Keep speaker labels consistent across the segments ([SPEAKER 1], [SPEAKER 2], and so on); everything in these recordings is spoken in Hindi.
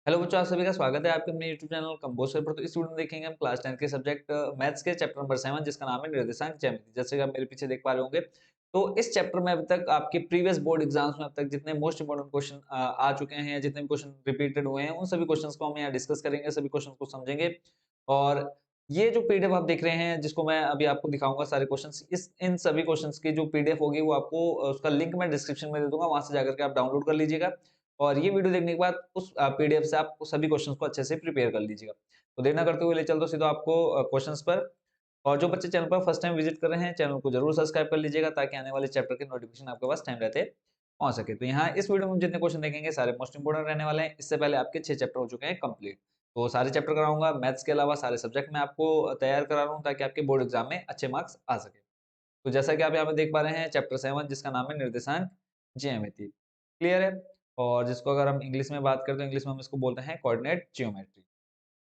[SPEAKER 1] हेलो बच्चों, आप सभी का स्वागत है आपके अपने यूट्यूब चैनल कंपोजर पर। तो इस वीडियो में देखेंगे हम क्लास 10 के सब्जेक्ट मैथ्स के चैप्टर नंबर 7 जिसका नाम है निर्देशांक ज्यामिति। जैसे कि आप मेरे पीछे देख पा रहे होंगे, तो इस चैप्टर में अभी तक आपके प्रीवियस बोर्ड एग्जाम्स में अब तक जितने मोस्ट इंपोर्टेंट क्वेश्चन आ चुके हैं या जितने भी क्वेश्चन रिपीटेड हुए हैं उन सभी क्वेश्चंस को हम यहाँ डिस्कस करेंगे, सभी क्वेश्चन को समझेंगे। और ये जो पीडीएफ आप देख रहे हैं जिसको मैं अभी आपको दिखाऊंगा सारे क्वेश्चंस, इस इन सभी क्वेश्चंस की जो पीडीएफ होगी वो आपको उसका लिंक मैं डिस्क्रिप्शन में दे दूंगा, वहां से जाकर के आप डाउनलोड कर लीजिएगा। और ये वीडियो देखने के बाद उस पीडीएफ से आप सभी क्वेश्चंस को अच्छे से प्रिपेयर कर लीजिएगा। तो देर ना करते हुए ले चलते सीधा आपको क्वेश्चंस पर। और जो बच्चे चैनल पर फर्स्ट टाइम विजिट कर रहे हैं, चैनल को जरूर सब्सक्राइब कर लीजिएगा ताकि आने वाले चैप्टर के नोटिफिकेशन आपके पास टाइम रहते पहुंच सके। तो यहाँ इस वीडियो में जितने क्वेश्चन देखेंगे सारे मोस्ट इंपोर्टेंट रहने वाले हैं। इससे पहले आपके 6 चैप्टर हो चुके हैं कंप्लीट, तो सारे चैप्टर कराऊंगा। मैथ्स के अलावा सारे सब्जेक्ट में आपको तैयार करा रहा हूँ ताकि आपके बोर्ड एग्जाम में अच्छे मार्क्स आ सके। तो जैसा कि आप यहाँ पे देख पा रहे हैं, चैप्टर 7 जिसका नाम है निर्देशांक ज्यामिति, क्लियर है। और जिसको अगर हम इंग्लिश में बात करते हैं, इंग्लिश में हम इसको बोलते हैं कोऑर्डिनेट ज्योमेट्री।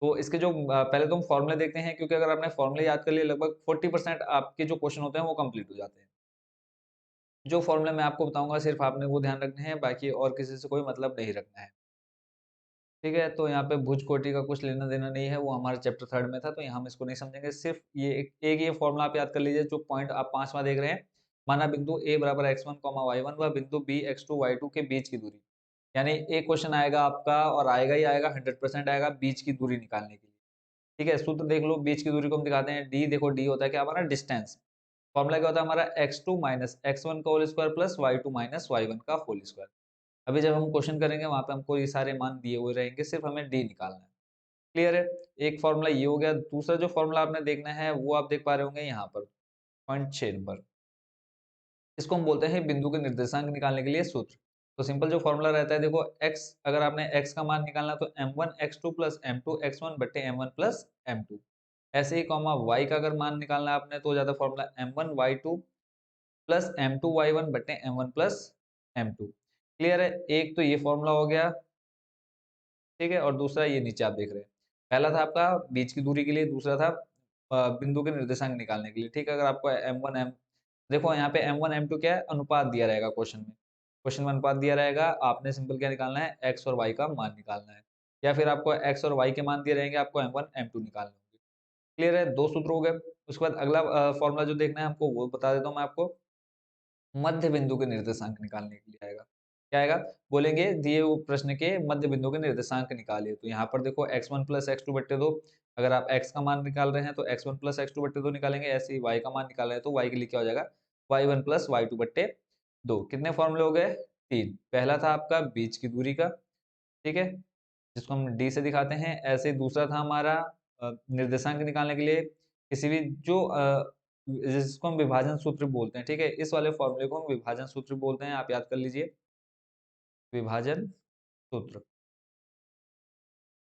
[SPEAKER 1] तो इसके जो पहले तो हम फॉर्मूले देखते हैं, क्योंकि अगर आपने फॉर्मूले याद कर लिए लगभग 40% आपके जो क्वेश्चन होते हैं वो कंप्लीट हो जाते हैं। जो फॉर्मूले मैं आपको बताऊंगा सिर्फ आपने वो ध्यान रखने हैं, बाकी और किसी से कोई मतलब नहीं रखना है। ठीक है, तो यहाँ पे भुज कोटि का कुछ लेना देना नहीं है, वो हमारे चैप्टर 3 में था, तो यहाँ हम इसको नहीं समझेंगे। सिर्फ ये एक ये फॉर्मूला आप याद कर लीजिए, जो पॉइंट आप 5वां देख रहे हैं। माना बिंदु ए बराबर x1 y1 व बिंदु बी x2 y2 के बीच की दूरी। यानी एक क्वेश्चन आएगा आपका और आएगा ही आएगा, 100% आएगा बीच की दूरी निकालने के लिए। ठीक है, सूत्र देख लो, बीच की दूरी को हम दिखाते हैं डी। देखो डी होता है क्या हमारा, डिस्टेंस। फॉर्मूला क्या होता है हमारा, x2 माइनस x1 का whole square plus y2 minus y1 का होल स्क्वायर। अभी जब हम क्वेश्चन करेंगे वहां पे हमको ये सारे मान दिए हुए रहेंगे, सिर्फ हमें डी निकालना है। क्लियर है। एक फॉर्मूला ये हो गया। दूसरा जो फॉर्मूला आपने देखना है वो आप देख पा रहे होंगे यहाँ पर, पॉइंट 6 नंबर। इसको हम बोलते हैं बिंदु के निर्देशांक निकालने के लिए सूत्र। तो सिंपल जो फॉर्मूला रहता है, देखो x, अगर आपने x का मान निकालना तो m1 x2 plus m2 x1 बट्टे m1 प्लस m2। ऐसे ही कॉमा y का अगर मान निकालना है आपने तो हो जाता है formula m1 y2 plus m2 y1 बट्टे m1 प्लस m2। क्लियर है। एक तो ये फॉर्मूला हो गया, ठीक है। और दूसरा ये नीचे आप देख रहे हैं, पहला था आपका बीच की दूरी के लिए, दूसरा था बिंदु के निर्देशांक निकालने के लिए। ठीक है, अगर आपको m1 m, देखो यहाँ पे m1 m2 क्या है, अनुपात दिया रहेगा क्वेश्चन में। क्वेश्चन में अनुपात दिया रहेगा, आपने सिंपल क्या निकालना है, x और y का मान निकालना है। या फिर आपको x और y के मान दिए रहेंगे, आपको m1 m2 निकालने होंगे। क्लियर है, दो सूत्र हो गए। उसके बाद अगला फॉर्मूला जो देखना है हमको वो बता देता हूँ मैं आपको। मध्य बिंदु के निर्देशांक निकालने के लिए आएगा। क्या आएगा, बोलेंगे दिए हुए प्रश्न के मध्य बिंदु के निर्देशांक निकालिए। तो यहाँ पर देखो x1 प्लस एक्स टू बट्टे दो। अगर आप x का मान निकाल रहे हैं तो x1 प्लस एक्स टू बट्टे दो निकालेंगे। ऐसे ही y का मान निकाल रहे हैं तो y के लिए क्या हो जाएगा, y1 प्लस वाई टू बट्टे दो। कितने फॉर्मूले हो गए, 3। पहला था आपका बीच की दूरी का, ठीक है, जिसको हम डी से दिखाते हैं। ऐसे ही दूसरा था हमारा निर्देशांक निकालने के लिए किसी भी जो जिसको हम विभाजन सूत्र बोलते हैं। ठीक है, इस वाले फॉर्मूले को हम विभाजन सूत्र बोलते हैं, आप याद कर लीजिए, विभाजन सूत्र।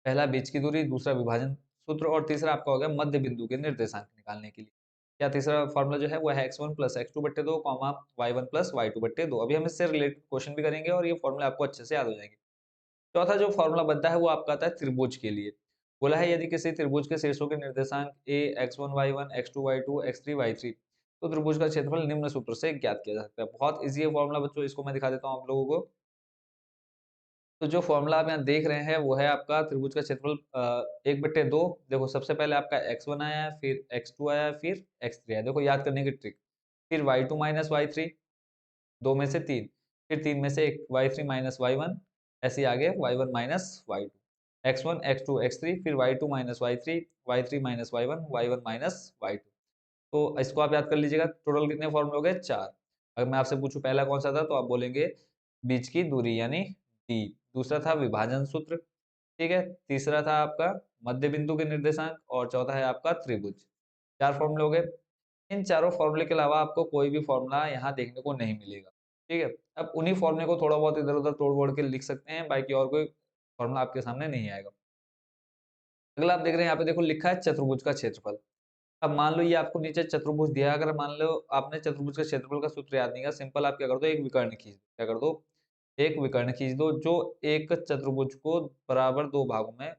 [SPEAKER 1] पहला बीच की दूरी, दूसरा विभाजन सूत्र, और तीसरा आपका हो गया मध्य बिंदु के निर्देशांक निकालने के लिए। क्या तीसरा फॉर्मूला जो है वो है x1 प्लस एक्स टू बट्टे दो comma y1 plus Y to बट्टे दो। अभी हम इससे रिलेटेड क्वेश्चन भी करेंगे और ये फॉर्मूला आपको अच्छे से याद हो जाएंगे। चौथा जो फॉर्मूला बनता है वो आपका आता है त्रिभुज के लिए। बोला है यदि किसी त्रिभुज के शीर्षों के निर्देशांक a x1 y1 x2 y2 x3 y3, तो त्रिभुज का क्षेत्रफल निम्न सूत्र से ज्ञात किया जा सकता है। बहुत इजी है फॉर्मूला बच्चों, इसको मैं दिखा देता हूँ आप लोगों को। तो जो फॉर्मूला आप यहाँ देख रहे हैं वो है आपका त्रिभुज का क्षेत्रफल 1/2। देखो सबसे पहले आपका x1 आया है, फिर x2 आया है, फिर x3 आया है। देखो याद करने की ट्रिक, फिर y2 माइनस y3, दो में से तीन, फिर तीन में से एक, y3 माइनस y1, ऐसे ही आगे y1 minus y2, x1 x2 x3, फिर y2 minus y3, y3 minus y1, y1 minus y2। तो इसको आप याद कर लीजिएगा। टोटल कितने फॉर्मूले हो गए, 4। अगर मैं आपसे पूछूं पहला कौन सा था तो आप बोलेंगे बीच की दूरी यानी डी। दूसरा था विभाजन सूत्र, ठीक है। तीसरा था आपका मध्य बिंदु के निर्देशांक, और चौथा है आपका त्रिभुज। 4 फॉर्मूले हो गए। इन चारों फॉर्मूले के अलावा आपको कोई भी फॉर्मूला यहाँ देखने को नहीं मिलेगा, ठीक है। अब उन्हीं फॉर्मूले को थोड़ा बहुत इधर उधर तोड़ फोड़ के लिख सकते हैं, बाकी और कोई फॉर्मूला आपके सामने नहीं आएगा। अगला आप देख रहे हैं यहाँ पे, देखो लिखा है चतुर्भुज का क्षेत्रफल। अब मान लो ये आपको नीचे चतुर्भुज दिया है, अगर मान लो आपने चतुर्भुज के क्षेत्रफल का सूत्र याद नहीं किया, सिंपल आप क्या कर दो, एक विकर्ण खींच दो। क्या कर दो, एक विकर्ण खींच दो जो एक चतुर्भुज को बराबर दो भागों में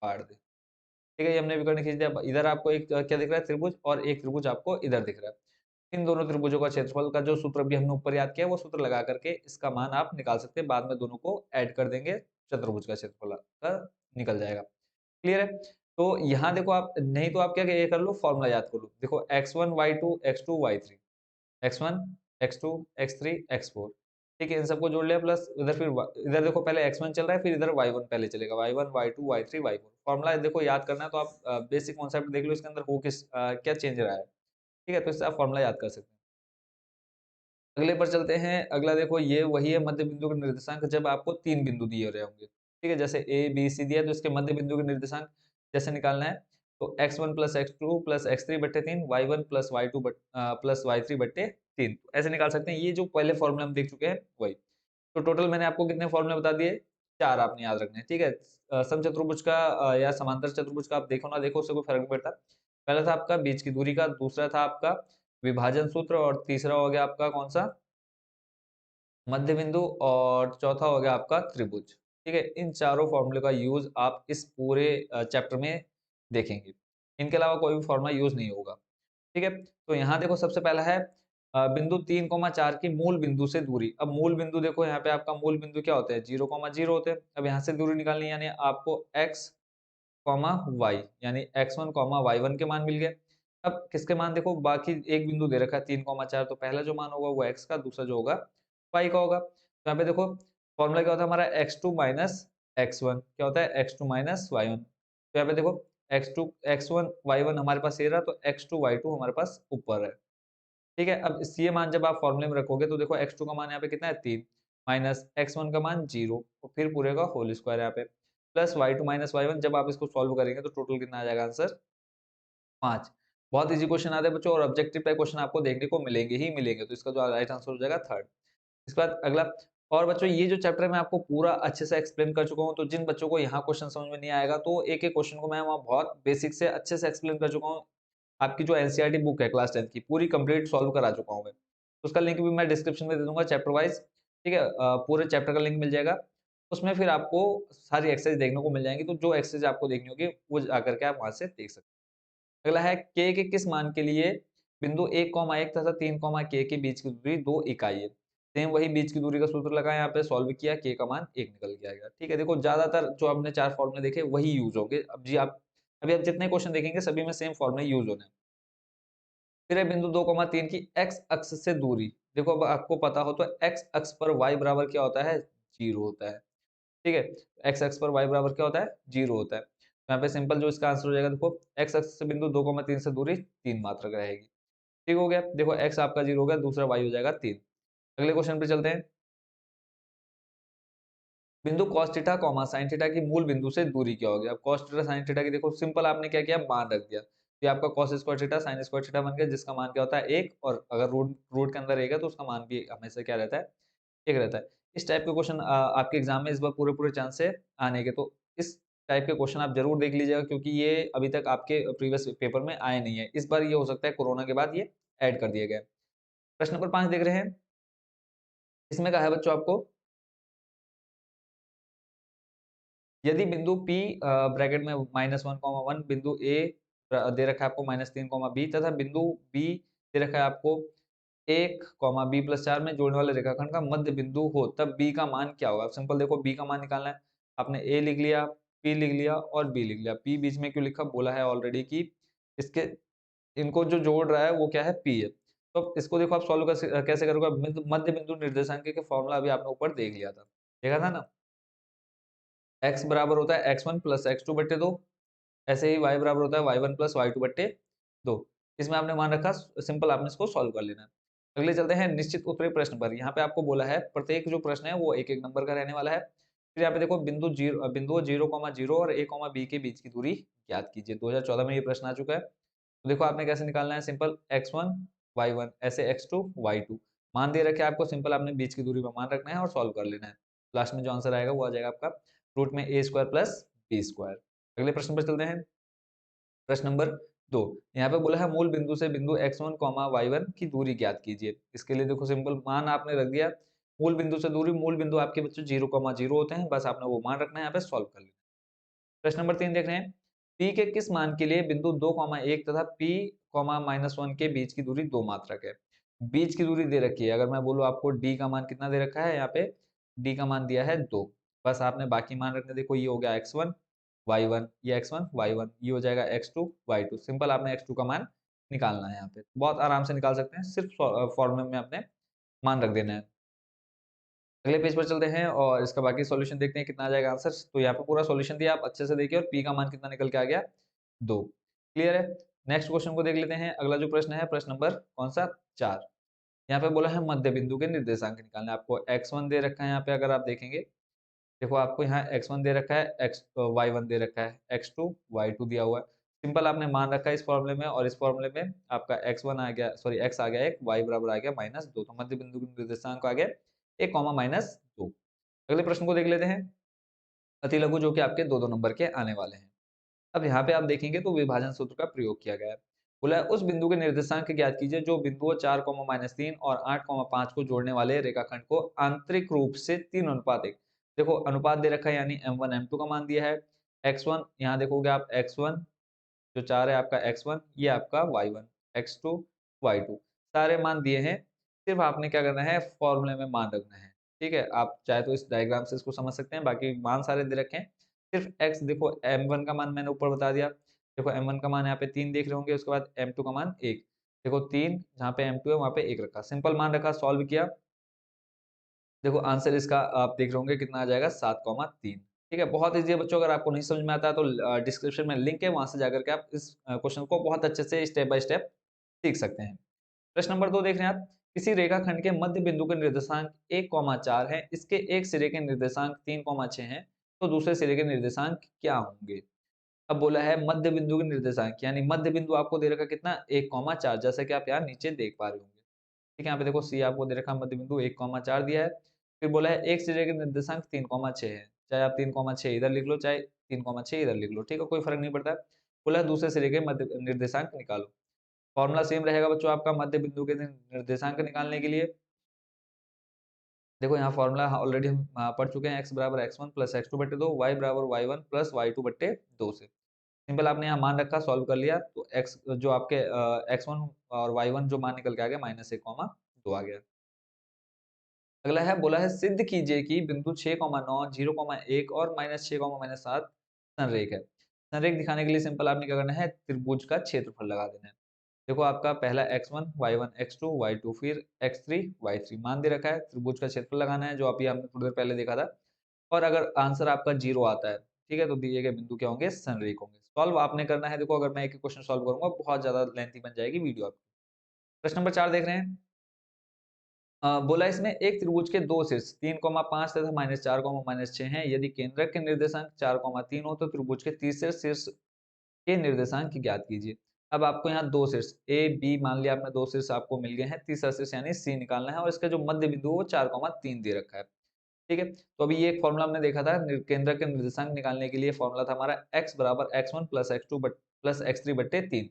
[SPEAKER 1] बांट दे। ठीक है, ये हमने विकर्ण खींच दिया। इधर आपको एक क्या दिख रहा है, त्रिभुज, और एक त्रिभुज आपको इधर दिख रहा है। इन दोनों त्रिभुजों का क्षेत्रफल का जो सूत्र भी हमने ऊपर याद किया वो सूत्र लगा करके इसका मान आप निकाल सकते हैं। बाद में दोनों को ऐड कर देंगे, चतुर्भुज का क्षेत्रफल निकल जाएगा। क्लियर है? तो यहाँ देखो आप नहीं तो आप क्या ये कर लो, फॉर्मूला याद कर लो। देखो x1 y2 x2 y3, x1 x2 x3 x4, ठीक है, इन सबको जोड़ लिया प्लस इधर फिर इधर देखो पहले x1 चल रहा है, फिर इधर y1 पहले चलेगा, y1 y2 y3 y4। Formula देखो याद करना है तो आप बेसिक कॉन्सेप्ट देख लो इसके अंदर हो क्या चेंज रहा है, ठीक है, तो इससे आप फॉर्मूला याद कर सकते हैं। अगले पर चलते हैं। अगला देखो ये वही है मध्य बिंदु के निर्देशांक जब आपको 3 बिंदु दिए रहे होंगे, ठीक है, जैसे ए बी सी दिया तो इसके मध्य बिंदु के निर्देशांक जैसे निकालना है तो x1 plus x2 plus x3 बट्टे 3 y1 plus y2 plus y3 बट्टे 3 ऐसे निकाल सकते हैं। ये जो पहले फॉर्मूले हम देख चुके हैं वही। तो टोटल मैंने आपको कितने फॉर्मूले बता दिए, 4 आपने याद रखने हैं, ठीक है। समचतुर्भुज का या समांतर चतुर्भुज का आप देखो ना देखो उससे कोई फर्क नहीं पड़ता। पहला था आपका बीच की दूरी का, दूसरा था आपका विभाजन सूत्र, और तीसरा हो गया आपका कौन सा, मध्य बिंदु, और चौथा हो गया आपका त्रिभुज। ठीक है, इन चारों फॉर्मूले का यूज आप इस पूरे चैप्टर में देखेंगे, इनके अलावा कोई भी फॉर्मूला यूज नहीं होगा। ठीक है, तो यहाँ देखो सबसे पहला है बिंदु 3,4 की मूल बिंदु से दूरी। अब मूल बिंदु देखो यहाँ पे आपका मूल बिंदु क्या होते हैं, 0,0 होते हैं। अब यहाँ से दूरी निकालनी है, यानी आपको x y यानी x1 y1 के मान मिल गए। अब किसके मान देखो, बाकी एक बिंदु दे रखा है 3,4, तो पहला जो मान होगा वो x का, दूसरा जो होगा y का होगा। तो यहाँ पे देखो फॉर्मूला क्या होता है हमारा, x2 माइनस x1 क्या होता है, x2 माइनस y1। तो यहाँ पे देखो x2 x1 y1 हमारे पास ये रहा, तो x2 y2 हमारे पास ऊपर है। ठीक है, अब इस ये मान जब आप फॉर्मूले में रखोगे तो देखो x2 का मान यहाँ पे कितना है 3, माइनस x1 का मान 0, और फिर पूरे का होल स्क्वायर यहाँ पे, प्लस y2 माइनस y1। जब आप इसको सॉल्व करेंगे तो टोटल कितना आ जाएगा आंसर, 5। बहुत इजी क्वेश्चन आता है बच्चों, और ऑब्जेक्टिव टाइप क्वेश्चन आपको देखने को मिलेंगे ही मिलेंगे, तो इसका जो राइट आंसर हो जाएगा 3rd। इसके बाद अगला, और बच्चों ये जो चैप्टर मैं आपको पूरा अच्छे से एक्सप्लेन कर चुका हूँ, तो जिन बच्चों को यहाँ क्वेश्चन समझ में नहीं आएगा तो एक एक क्वेश्चन को मैं वहाँ बहुत बेसिक से अच्छे से एक्सप्लेन कर चुका हूँ। आपकी जो एनसीईआरटी बुक है क्लास 10 की पूरी कंप्लीट सॉल्व करा चुका हूँ मैं, तो उसका लिंक भी मैं डिस्क्रिप्शन में दे दूंगा चैप्टर वाइज। ठीक है, पूरे चैप्टर का लिंक मिल जाएगा, उसमें फिर आपको सारी एक्सरसाइज देखने को मिल जाएंगी, तो जो एक्सरसाइज आपको देखनी होगी वो आकर के आप वहां से देख सकते हैं। अगला है के किस मान के लिए बिंदु 1,1 तथा 3, के के बीच की दूरी 2 इकाई है। सेम वही बीच की दूरी का सूत्र लगाया, यहाँ पे सॉल्व किया, के का मान 1 निकल के आएगा। ठीक है, देखो ज्यादातर जो आपने 4 फॉर्मूले देखे वही यूज होंगे। अब जी आप अभी आप जितने क्वेश्चन देखेंगे सभी में सेम फॉर्मूले यूज होने हैं। फिर है बिंदु 2,3 की x अक्ष से दूरी। देखो अब आपको पता हो तो x अक्ष पर y बराबर क्या होता है, 0 होता है। ठीक है, x अक्ष पर y बराबर क्या होता है, 0 होता है। तो यहाँ पे सिंपल जो इसका आंसर हो जाएगा, देखो x अक्ष से बिंदु 2,3 से दूरी 3 मात्रक रहेगी। ठीक हो गया, देखो x आपका 0 हो गया, दूसरा y हो जाएगा 3। अगले क्वेश्चन पे चलते हैं। बिंदु cos थीटा sin थीटा की मूल बिंदु से दूरी क्या होगी। अब cos थीटा sin थीटा की देखो सिंपल आपने क्या किया, मान रख दिया, ये आपका cos square theta sin square theta बन गया, जिसका मान क्या होता है 1, और अगर रूट रूट के अंदर 1 है तो उसका मान भी हमेशा क्या रहता है, 1 रहता है। इस टाइप के क्वेश्चन आपके एग्जाम में इस बार पूरे पूरे चांस है आने के, तो इस टाइप के क्वेश्चन आप जरूर देख लीजिएगा, क्योंकि ये अभी तक आपके प्रीवियस पेपर में आए नहीं है। इस बार ये हो सकता है कोरोना के बाद ये ऐड कर दिए गए। प्रश्न नंबर 5 देख रहे हैं, इसमें कहा है बच्चों आपको, यदि बिंदु P ब्रैकेट में -1,1 बिंदु A दे रखा है आपको -3, B तथा बिंदु B दे रखा है आपको 1, B+4 में जोड़ने वाले रेखाखंड का मध्य बिंदु हो, तब B का मान क्या होगा। सिंपल देखो B का मान निकालना है, आपने A लिख लिया, P लिख लिया और B लिख लिया। P बीच में क्यों लिखा, बोला है ऑलरेडी कि इसके इनको जो जोड़ रहा है वो क्या है, P है। तो इसको देखो आप सॉल्व कैसे करोगे, मध्य बिंदु निर्देशांक के फॉर्मूला अभी आपने ऊपर देख लिया था, देखा था ना, x बराबर होता है x1 प्लस x2 बट्टे 2, ऐसे ही y बराबर होता है y1 प्लस y2 बट्टे 2। इसमें आपने मान रखा, सिंपल आपने इसको सॉल्व कर लेना है। अगले चलते हैं निश्चित उत्तरीय प्रश्न पर। यहाँ पे आपको बोला है प्रत्येक जो प्रश्न है वो एक एक नंबर का रहने वाला है। फिर यहाँ पे देखो बिंदु 0,0 और a, b के बीच की दूरी ज्ञात कीजिए। 2014 में ये प्रश्न आ चुका है। तो देखो आपने कैसे निकालना है, सिंपल x1 y1 ऐसे x2 y2 मान दे रखे आपको, सिंपल आपने बीच की दूरी पर मान रखना है और सॉल्व कर लेना है। लास्ट में जो आंसर आएगा वो आ जाएगा आपका रूट में a square plus b square. अगले प्रश्न पर चलते हैं, प्रश्न नंबर 2। यहाँ पे बोला है मूल बिंदु से बिंदु x1 y1 की दूरी ज्ञात कीजिए। इसके लिए देखो सिंपल मान आपने रख दिया, मूल बिंदु से दूरी, मूल बिंदु आपके बच्चों 0,0 होते हैं, बस आपने वो मान रखना है, यहाँ पे सॉल्व कर लेना। प्रश्न नंबर 3 देख रहे हैं, p के किस मान के लिए बिंदु 2,1 तथा p, -1 के बीच की दूरी 2 मात्रक है। बीच की दूरी दे रखी है, अगर मैं बोलूँ आपको d का मान कितना दे रखा है, यहाँ पे d का मान दिया है 2, बस आपने बाकी मान रखने, देखो ये हो गया x1 y1, ये x1 y1, ये हो जाएगा x2 y2। सिंपल आपने x2 का मान निकालना है। यहाँ पे बहुत आराम से निकाल सकते हैं, सिर्फ फॉर्मूले में आपने मान रख देना है। अगले पेज पर चलते हैं और इसका बाकी सॉल्यूशन देखते हैं कितना आ जाएगा आंसर। तो यहाँ पे पूरा सॉल्यूशन दिया, आप अच्छे से देखिए और p का मान कितना निकल के आ गया 2। क्लियर है। नेक्स्ट क्वेश्चन को देख लेते हैं। अगला जो प्रश्न है, प्रश्न नंबर कौन सा 4। यहाँ पे बोला है मध्य बिंदु के निर्देशांक निकालने। आपको x1 दे रखा है, यहाँ पे अगर आप देखेंगे, देखो आपको यहाँ x1 दे रखा है, y1 दे रखा है, x2 y2 दिया हुआ है। सिंपल आपने मान रखा है इस फॉर्मूले में, और इस फॉर्मूले में आपका x1 आ गया, सॉरी x आ गया 1, y बराबर आ गया -2। तो मध्य बिंदु के निर्देशांक आ गया 1, -2। अगले प्रश्न को देख लेते हैं, अति लघु, जो कि आपके 2-2 नंबर के आने वाले हैं। अब यहाँ पे आप देखेंगे तो विभाजन सूत्र का प्रयोग किया गया है। बोला है उस बिंदु के निर्देशांक ज्ञात कीजिए जो बिंदुओं 4, -3 और 8, 5 को जोड़ने वाले रेखाखंड को आंतरिक रूप से 3:1। देखो अनुपात दे रखा है, यानी m1 m2 का मान दिया है। x1 यहाँ देखोगे आप, x1 जो 4 है आपका x1, ये आपका y1, x2 y2 सारे मान दिए हैं। सिर्फ आपने क्या करना है, फॉर्मूले में मान रखना है। ठीक है, आप चाहे तो इस डायग्राम से इसको समझ सकते हैं, बाकी मान सारे दे रखे हैं। सिर्फ x, देखो m1 का मान मैंने ऊपर बता दिया। देखो m1 का मान यहाँ पे 3 देख रहे होंगे, उसके बाद m2 का मान 1। देखो 3 जहाँ पे m2 है वहाँ पे 1 रखा, सिंपल मान रखा, सॉल्व किया। देखो आंसर इसका आप देख रहे होंगे कितना आ जाएगा 7,3। ठीक है, बहुत ईजी है बच्चों। अगर आपको नहीं समझ में आता है तो डिस्क्रिप्शन में लिंक है, वहां से जाकर के आप इस क्वेश्चन को बहुत अच्छे से स्टेप बाय स्टेप सीख सकते हैं। प्रश्न नंबर 2 देख रहे हैं आप, किसी रेखाखंड के मध्य बिंदु के निर्देशांक 1,4 है, इसके एक सिरे के निर्देशांक 3,6 हैं, तो दूसरे सिरे के निर्देशांक क्या होंगे। अब बोला है मध्य बिंदु के निर्देशांक, यानी मध्य बिंदु आपको दे रखा कितना 1,4, जैसा कि आप यहाँ नीचे देख पा रहे होंगे। ठीक है, यहाँ पे देखो सी आपको दे रखा मध्य बिंदु 1,4 दिया है। फिर बोला है एक सिरे के निर्देशांक 3,6 है, चाहे आप 3,6 इधर लिख लो, चाहे 3,6 इधर लिख लो, ठीक है, कोई फर्क नहीं पड़ता है। बोला है दूसरे सिरे के मध्य निर्देशांक निकालो। फॉर्मूला सेम रहेगा बच्चों आपका मध्य बिंदु के निर्देशांक निकालने के लिए। देखो यहाँ फॉर्मूला ऑलरेडी हम पढ़ चुके हैं, x बराबर x1 प्लस x2/2, y बराबर y1 प्लस y2/2 से। सिंपल आपने यहाँ मान रखा, सॉल्व कर लिया, तो x जो आपके x1 और y1 जो मान निकल के आ गया -1,2 आ गया। अगला है, बोला है सिद्ध कीजिए कि बिंदु 6,9, 0,1 और -6, -7 संरेख है। संरेख दिखाने के लिए सिंपल आपने क्या करना है, त्रिभुज का क्षेत्रफल लगा देना है। देखो आपका पहला x1 y1 x2 y2 फिर x3 y3 मान दे रखा है, त्रिभुज का क्षेत्रफल लगाना है, जो अभी हमने थोड़ी देर पहले देखा था। और अगर आंसर आपका 0 आता है, ठीक है, तो दिए गए बिंदु क्या होंगे, संरेख होंगे। सॉल्व आपने करना है। देखो अगर मैं एक क्वेश्चन सॉल्व करूंगा बहुत ज्यादा लेंथी बन जाएगी वीडियो आपकी। प्रश्न नंबर 4 देख रहे हैं। बोला इसमें एक त्रिभुज के दो शीर्ष 3,5 तथा -4, -6 हैं। यदि केंद्रक के निर्देशांक 4,3 हो तो त्रिभुज के तीसरे शीर्ष के निर्देशांक ज्ञात कीजिए। अब आपको यहाँ दो शीर्ष ए बी मान लिया आपने, दो शीर्ष आपको मिल गए हैं, तीसरा शीर्ष यानी सी निकालना है, और इसका जो मध्य बिंदु है वो 4,3 दे रखा है। ठीक है, तो अभी ये एक फॉर्मूला हमने देखा था, केंद्र के निर्देशांक निकालने के लिए फॉर्मूला था हमारा x बराबर x1 plus x2 plus x3/3।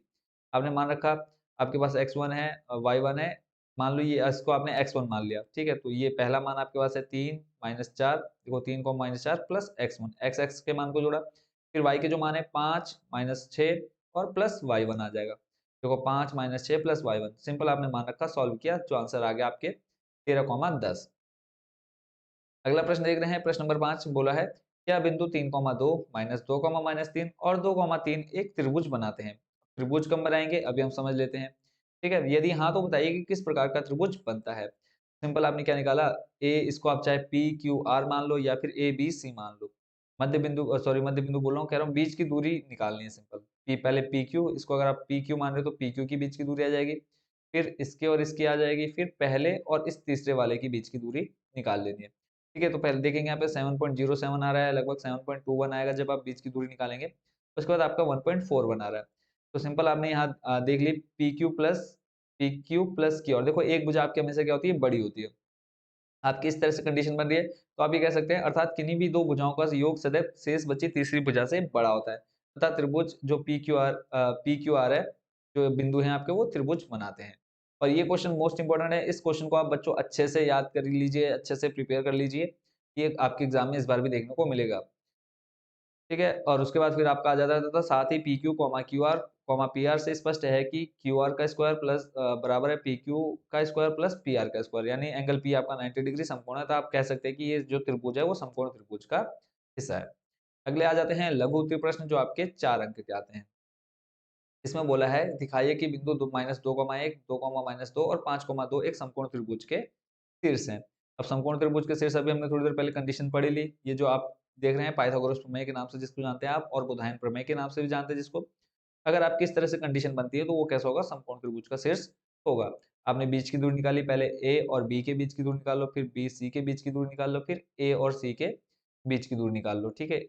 [SPEAKER 1] आपने मान रखा, आपके पास x1 है y1 है, मान लो ये इसको आपने x1 मान लिया। ठीक है, तो ये पहला मान आपके पास है 3 -4, देखो 3 को -4 प्लस x1, x के मान को जोड़ा। फिर y के जो मान है 5 -6 और प्लस y1 आ जाएगा। देखो 5 -6 प्लस y1, सिंपल आपने मान रखा, सॉल्व किया, जो आंसर आ गया आपके 13,10। अगला प्रश्न देख रहे हैं, प्रश्न नंबर 5 बोला है क्या बिंदु 3,2 -2, -3 और 2,3 एक त्रिभुज बनाते हैं। त्रिभुज कब बनाएंगे अभी हम समझ लेते हैं। ठीक है, यदि हाँ तो बताइए कि किस प्रकार का त्रिभुज बनता है। सिंपल आपने क्या निकाला, ए, इसको आप चाहे पी क्यू आर मान लो या फिर ए बी सी मान लो। मध्य बिंदु, सॉरी मध्य बिंदु बोल रहा हूँ, कह रहा हूँ बीच की दूरी निकालनी है। सिंपल पी, पहले पी क्यू, इसको अगर आप पी क्यू मान रहे हो तो पी क्यू की बीच की दूरी आ जाएगी, फिर इसके और इसकी आ जाएगी, फिर पहले और इस तीसरे वाले की बीच की दूरी निकाल लेनी है। ठीक है, तो पहले देखेंगे यहाँ पे 7.07 आ रहा है, लगभग 7.21 आएगा जब आप बीच की दूरी निकालेंगे। उसके बाद आपका 1.41 आ रहा है। तो सिंपल आपने यहाँ देख ली पी क्यू प्लस की, और देखो एक भुजा आपकी हमेशा क्या होती है, बड़ी होती है। आपकी इस तरह से कंडीशन बन रही है, तो आप ये कह सकते हैं अर्थात किन्हीं भी दो भुजाओं का योग सदैव शेष बची तीसरी भुजा से बड़ा होता है, तथा त्रिभुज जो पी क्यू आर है, जो बिंदु हैं आपके, वो त्रिभुज बनाते हैं। और ये क्वेश्चन मोस्ट इंपॉर्टेंट है, इस क्वेश्चन को आप बच्चों अच्छे से याद कर लीजिए, अच्छे से प्रिपेयर कर लीजिए, ये आपके एग्जाम में इस बार भी देखने को मिलेगा। ठीक है। और उसके बाद फिर आपका आ जाता था साथ ही P Q comma Q R comma P R से स्पष्ट है कि क्यू आर का स्क्वायर प्लस बराबर है पी क्यू का स्क्वायर प्लस पी आर का स्क्वायर, यानी एंगल पी आपका 90 डिग्री समकोण है, तो आप कह सकते हैं कि ये जो त्रिभुज है वो समकोण त्रिभुज का हिस्सा है। अगले आ जाते हैं लघु उत्तरीय प्रश्न जो आपके 4 अंक के आते हैं। इसमें बोला है दिखाइए कि बिंदु -2,1, 2,-2 और 5,2 एक समकोण त्रिभुज के शीर्ष हैं। अब समकोण त्रिभुज के शीर्ष अभी हमने थोड़ी देर पहले कंडीशन पढ़ी ली। ये जो आप देख रहे हैं पाइथागोरस प्रमेय के नाम से जिसको जानते हैं आप, और बुधायन प्रमेय के नाम से भी जानते हैं जिसको। अगर आपकी इस तरह से कंडीशन बनती है तो वो कैसा होगा, समकोण त्रिभुज का शीर्ष होगा। आपने बीच की दूरी निकाली, पहले ए और बी के बीच की दूरी निकाल लो, फिर बी सी के बीच की दूरी निकाल लो, फिर ए और सी के बीच की दूरी निकाल लो। ठीक है।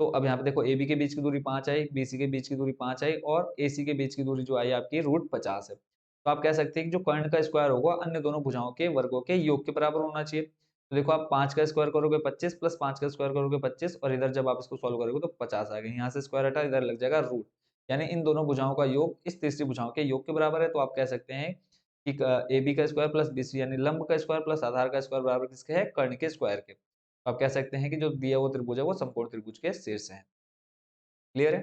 [SPEAKER 1] तो अब यहाँ पे देखो ए बी के बीच की दूरी 5 आई, बी सी के बीच की दूरी 5 आई और ए सी के बीच की दूरी जो आई आपकी √50 है। तो आप कह सकते हैं कि जो कर्ण का स्क्वायर होगा अन्य दोनों भुजाओं के वर्गों के योग के बराबर होना चाहिए। तो देखो आप 5 का स्क्वायर करोगे 25 प्लस 5 का स्क्वायर करोगे 25 और इधर जब आप इसको सॉल्व करोगे तो 50 आएगा। यहाँ से स्क्वायर हटा, इधर लग जाएगा रूट, यानी इन दोनों भुजाओं का योग इस तीसरी भुजाओं के योग के बराबर है। तो आप कह सकते हैं कि ए बी का स्क्वायर प्लस बी सी यानी लंब का स्क्वायर प्लस आधार का स्क्वायर बराबर किसके है, कर्ण के स्क्वायर के। तो आप कह सकते हैं कि जो दिया वो त्रिभुज है वो समकोण त्रिभुज के शीर्ष है। क्लियर है।